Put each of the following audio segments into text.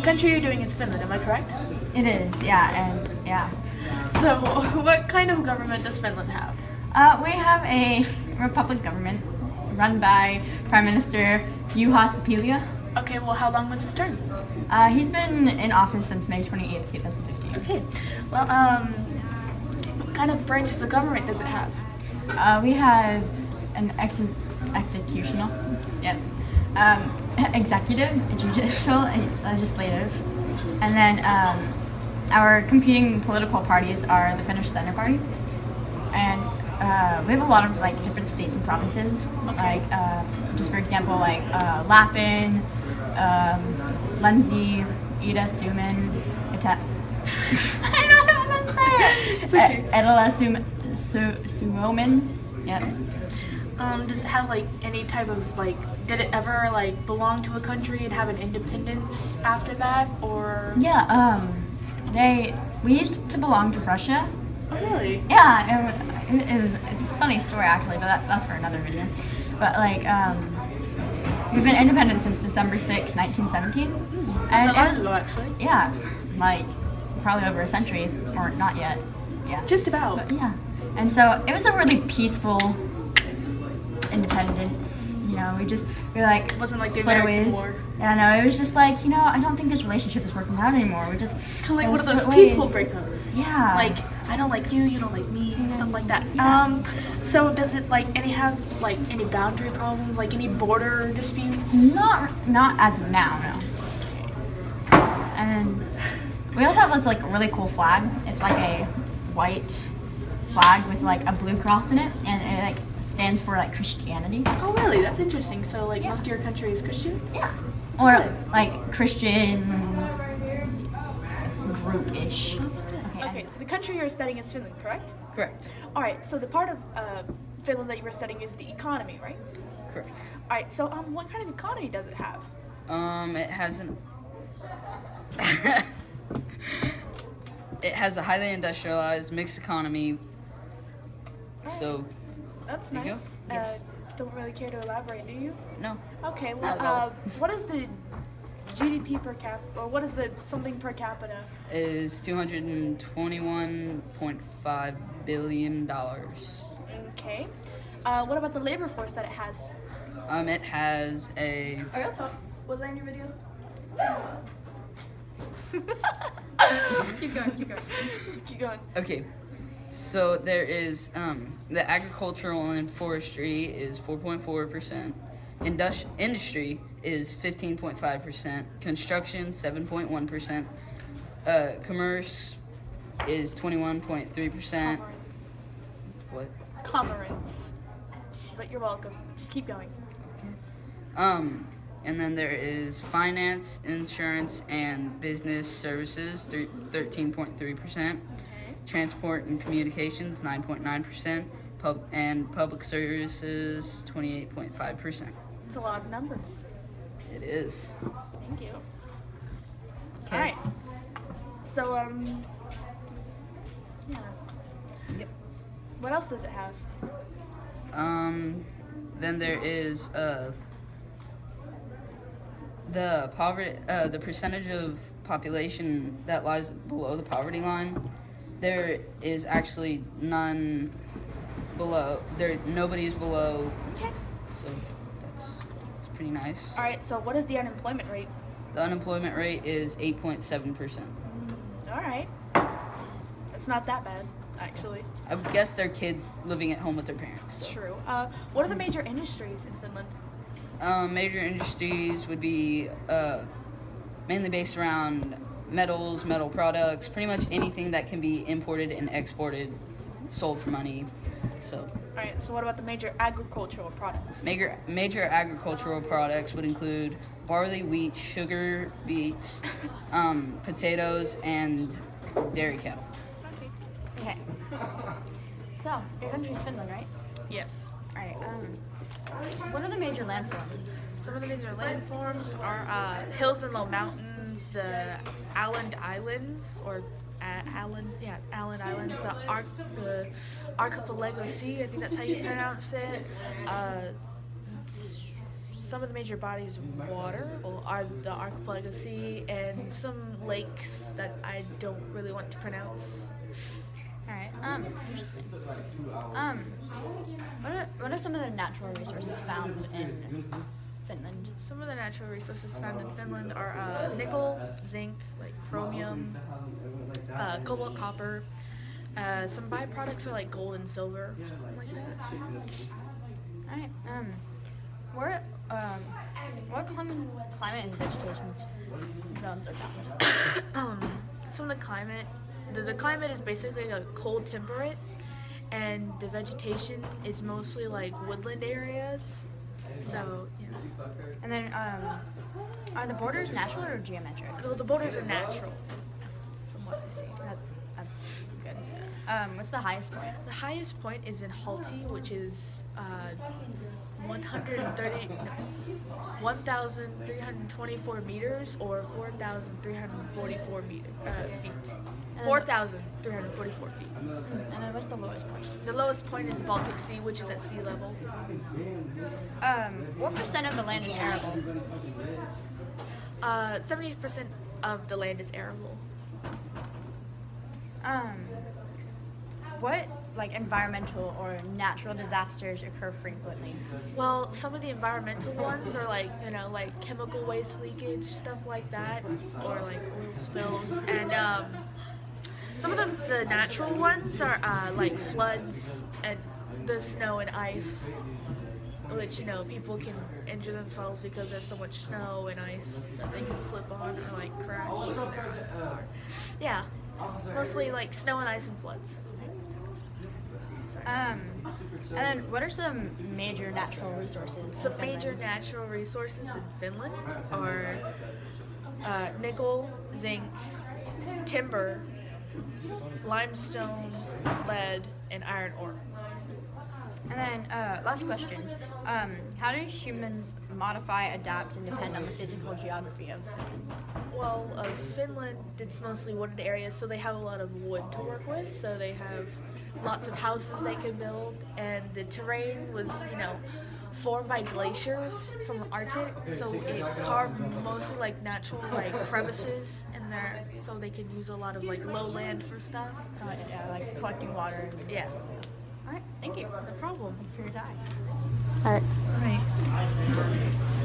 country you're doing is Finland, am I correct? It is, yeah, and yeah. So, what kind of government does Finland have? We have a republic government run by Prime Minister Juha Sipilä. Okay, well, how long was his term? He's been in office since May 28th, 2015. Okay, well, what kind of branches of government does it have? We have an executional, yep, executive, judicial, and legislative, and then our competing political parties are the Finnish Center Party, and we have a lot of like different states and provinces. Okay. Like just for example, like Lapin, Lenzi, Ida Suman, I don't know how to say it. It's okay. Edela Suomen. Yeah. Does it have like any type of like? Did it ever like belong to a country and have an independence after that, or? Yeah. We used to belong to Russia. Oh, really? Yeah. It's a funny story actually, but that's for another video. But like we've been independent since December 6, 1917. And That long ago, actually. Yeah, like probably over a century, or not yet. Yeah. Just about. But, yeah. And so it was a really peaceful independence. You know, we were like It wasn't like the split American ways. War. Yeah, no, it was just like, you know, I don't think this relationship is working out anymore. We just It's kind of like one of split those ways. peaceful breakups. Yeah. Like, I don't like you, you don't like me, stuff like that. Yeah. So does it like have like any boundary problems, like any border disputes? Not as of now, no. And we also have this like really cool flag. It's like a white flag with like a blue cross in it, and it like stands for like Christianity. Oh, really? That's interesting. So like Yeah. most of your country is Christian? Yeah. That's Or good. like Christian group-ish. That's good. Okay, Okay, so the country you're studying is Finland, correct? Correct. All right. So the part of Finland that you were studying is the economy, right? Correct. All right. So what kind of economy does it have? It has an. It has a highly industrialized mixed economy. So, That's There you go. nice. Yes. Don't really care to elaborate, do you? no. Okay, Not at well, all. what is the GDP per cap, or what is the something per capita? Is $221.5 billion. Okay. What about the labor force that it has? It has a. Are y'all talking? Was I in your video? Keep going, keep going. Just keep going. Okay. So there is the agricultural and forestry is 4.4%. Industry is 15.5%. Construction 7.1%. Commerce is 21.3%. Commerce. What? Commerce. But you're welcome. Just keep going. And then there is finance, insurance, and business services 13.3%. Transport and communications 9.9%. And public services 28.5%. It's a lot of numbers. It is. Thank you. Okay. All right. So yeah. Yep. What else does it have? Then there is the poverty, the percentage of population that lies below the poverty line. There is actually none below. Nobody's below. Okay. So that's pretty nice. All right. So what is the unemployment rate? The unemployment rate is 8.7%. All right. It's not that bad, actually. I guess they're kids living at home with their parents. So. True. What are the major industries in Finland? Major industries would be mainly based around metals, metal products, pretty much anything that can be imported and exported, sold for money. So. All right. So what about the major agricultural products? Major agricultural products would include barley, wheat, sugar, beets, potatoes, and dairy cattle. Okay. So your country's Finland, right? Yes. All right. What are the major landforms? Some of the major landforms are hills and low mountains, the Åland Islands, or Åland Islands, the Archipelago Sea, I think that's how you pronounce it. some of the major bodies of water are the archipelago sea and some lakes that I don't really want to pronounce. All right. Interesting. What are some of the natural resources found in Finland? Some of the natural resources found in Finland are nickel, zinc, like chromium, cobalt, copper. Some byproducts are like gold and silver. Like that. All right. What climate and vegetation zones are found? Some of the climate, the climate is basically a cold temperate, and the vegetation is mostly like woodland areas. So yeah. And then, are the borders natural or geometric? Well, the borders are natural, from what I see. That's good. What's the highest point? The highest point is in Halti, which is 1,324 meters or 4,344 feet. 4,344 feet. And then what's the lowest point? The lowest point is the Baltic Sea, which is at sea level. What percent of the land is arable? 70% of the land is arable. What environmental or natural disasters occur frequently? Well, some of the environmental ones are like chemical waste leakage, stuff like that, or like oil spills, and some of the natural ones are like floods and the snow and ice, which people can injure themselves because there's so much snow and ice that they can slip on or like crash. Yeah, mostly like snow and ice and floods. And then what are some major natural resources? Some major natural resources in Finland are nickel, zinc, timber, limestone, lead, and iron ore. And then last question. How do humans modify, adapt, and depend on the physical geography of Finland? Well, Finland, it's mostly wooded areas, so they have a lot of wood to work with. So they have lots of houses they can build, and the terrain was, formed by glaciers from the Arctic. So it carved mostly like natural crevices in there, so they could use a lot of lowland for stuff. Yeah, like collecting water. Yeah. All right, thank you. No problem. For your time. All right.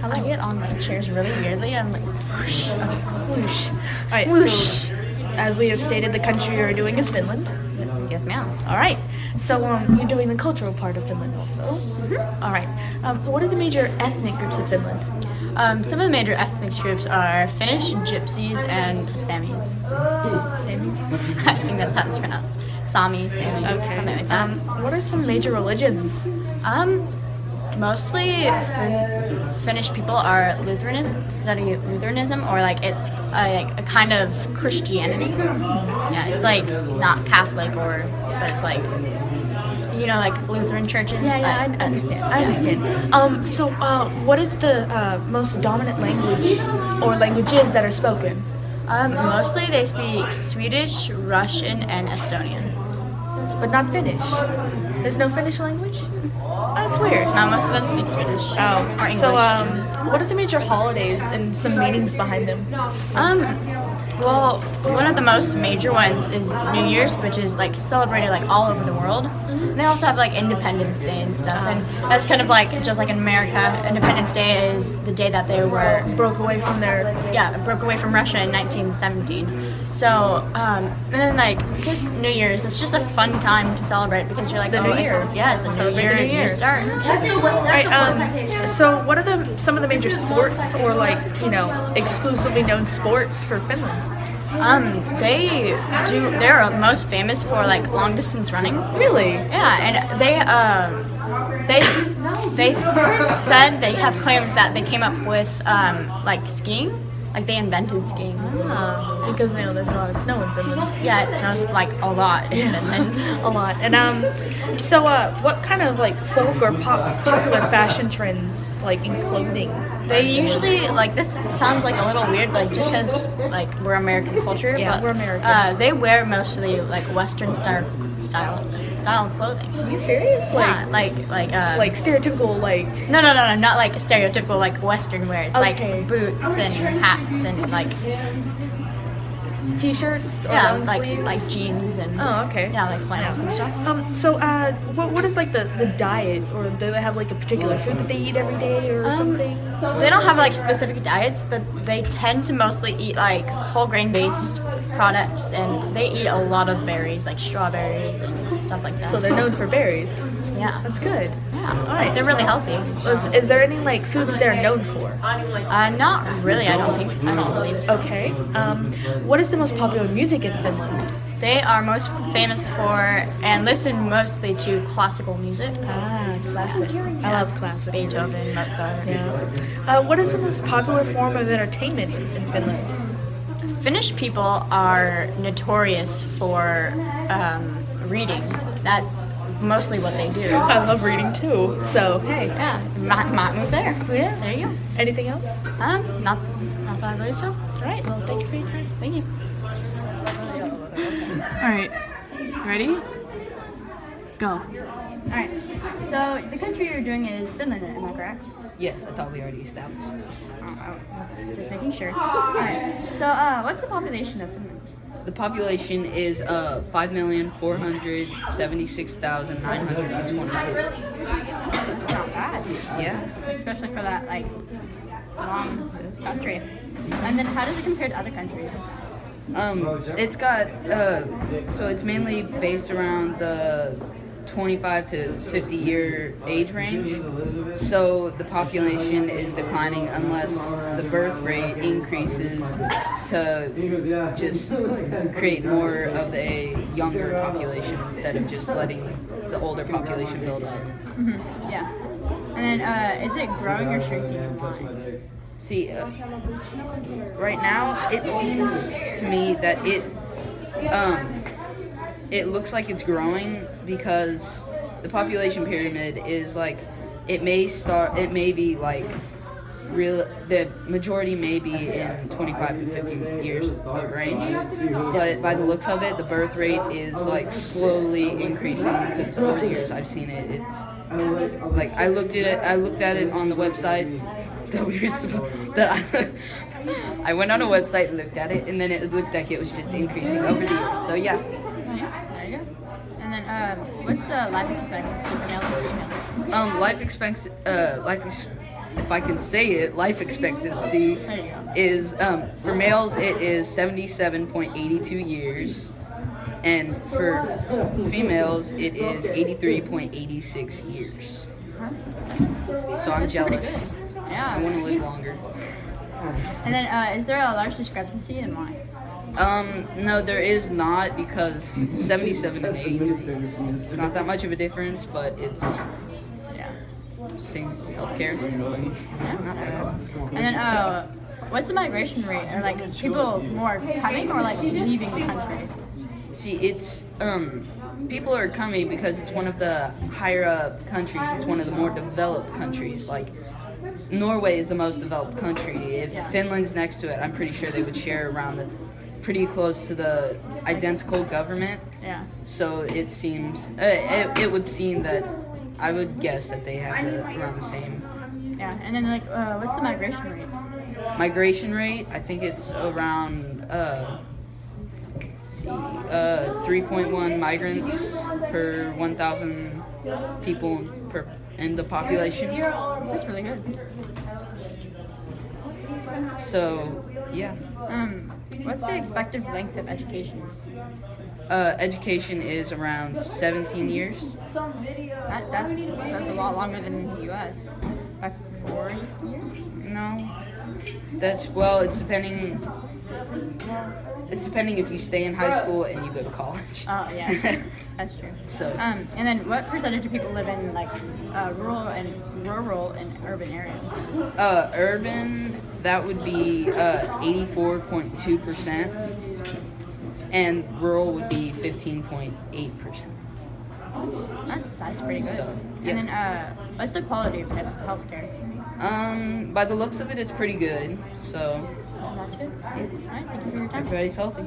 I get on my chairs really weirdly. I'm like, whoosh. Whoosh. All right. Whoosh. So, as we have stated, the country you're doing is Finland. Yes, ma'am. All right. So you're doing the cultural part of Finland also. Mm-hmm. All right. What are the major ethnic groups of Finland? Some of the major ethnic groups are Finnish, Gypsies, and Samis. Samis? I think that's how it's pronounced. Sami, Sami, something like that. What are some major religions? Mostly Finnish people are study Lutheranism, or it's a kind of Christianity. Yeah, it's not Catholic but it's Lutheran churches. Yeah, I understand. I understand. So what is the most dominant language or languages that are spoken? Mostly they speak Swedish, Russian, and Estonian. But not Finnish? There's no Finnish language? That's weird. No, most of them speak Swedish. Oh, or English. So what are the major holidays and some meanings behind them? Well, one of the most major ones is New Year's, which is celebrated all over the world. And they also have Independence Day and stuff, and that's kind of just like in America. Independence Day is the day that they broke away from Russia in 1917. So, and then just New Year's, it's just a fun time to celebrate because you're the New Year. Yeah, it's a new year, new start. So what are some of the major sports or exclusively known sports for Finland? They're most famous for long distance running. Really? Yeah, and they said they have claimed that they came up with skiing. They invented skiing. Because there's a lot of snow in Finland. Yeah, it snows a lot in Finland. A lot. And so what kind of folk or popular fashion trends in clothing? They usually this sounds a little weird just because we're American culture. Yeah, but, we're American. They wear mostly Western style style of clothing. Are you serious? Yeah, Like like stereotypical like. no, not like stereotypical like Western wear. It's Okay. like boots and hats and like T-shirts or yeah, long sleeves? like jeans and Oh, okay. yeah, like flannels and stuff. So, what is like the diet, or do they have like a particular food that they eat every day or something? They don't have like specific diets, but they tend to mostly eat like whole grain based products, and they eat a lot of berries, like strawberries and stuff like that. So they're known for berries. yeah, That's good. yeah, Alright, they're really so- healthy. Is there any like food that they're known for? Not really. I don't think so. I don't believe so. Okay. What is the most popular music in Finland? They are most famous for and listen mostly to classical music. Ah, classic. I love classic. Beethoven, Mozart. Yeah. What is the most popular form of entertainment in Finland? Finnish people are notorious for reading. That's mostly what they do. I love reading too. So hey. Yeah, might move there. Yeah. There you go. Anything else? Not that I believe so. All right. Well, thank you for your time. Thank you. All right, ready? Go. All right. So the country you're doing is Finland, am I correct? Yes, I thought we already established this. Just making sure. All right. So what's the population of Finland? The population is 5,476,922. Not bad, Yeah. especially for that like long country. And then how does it compare to other countries? It's got so it's mainly based around the 25 to 50 year age range. So the population is declining unless the birth rate increases to just create more of a younger population instead of just letting the older population build up. Yeah. And then is it growing or shrinking and why? See, right now it seems to me that it looks like it's growing because the population pyramid is like it may be like the majority may be in 25 to 50 years of range, but by the looks of it, the birth rate is like slowly increasing because over the years I've seen it. It's like I looked at it on the website that we were I went on a website and looked at it, and then it looked like it was just increasing over the years. So yeah. There you go. And then what's the life expectancy for males and females? If I can say it, life expectancy There you go. is for males it is 77.82 years, and for females it is 83.86 years. So I'm jealous. Yeah. I want to live longer. And then is there a large discrepancy and why? No, there is not because 77 and 83, it's not that much of a difference, but it's Yeah. same healthcare. Not bad. And then what's the migration rate? Are like people more coming or like leaving the country? See, it's people are coming because it's one of the higher up countries. It's one of the more developed countries. Like Norway is the most developed country. If Yeah. Finland's next to it, I'm pretty sure they would share around pretty close to the identical government. Yeah. So it seems it would seem that I would guess that they have around the same Yeah. And then like what's the migration rate? migration rate. I think it's around 3.1 migrants per 1,000 people in the population. That's really good. So yeah, What's the expected length of education? education is around 17 years. That's a lot longer than the U.S. By 4 years? No, it's depending. It's depending if you stay in high school and you go to college. Oh yeah, that's true. So And then what percentage of people live in like rural and urban areas? urban, that would be 84.2%, and rural would be 15.8%. That's pretty good. So, yeah. And then what's the quality of healthcare? By the looks of it, it's pretty good. So That's good. All right, thank you for your time. everybody's healthy.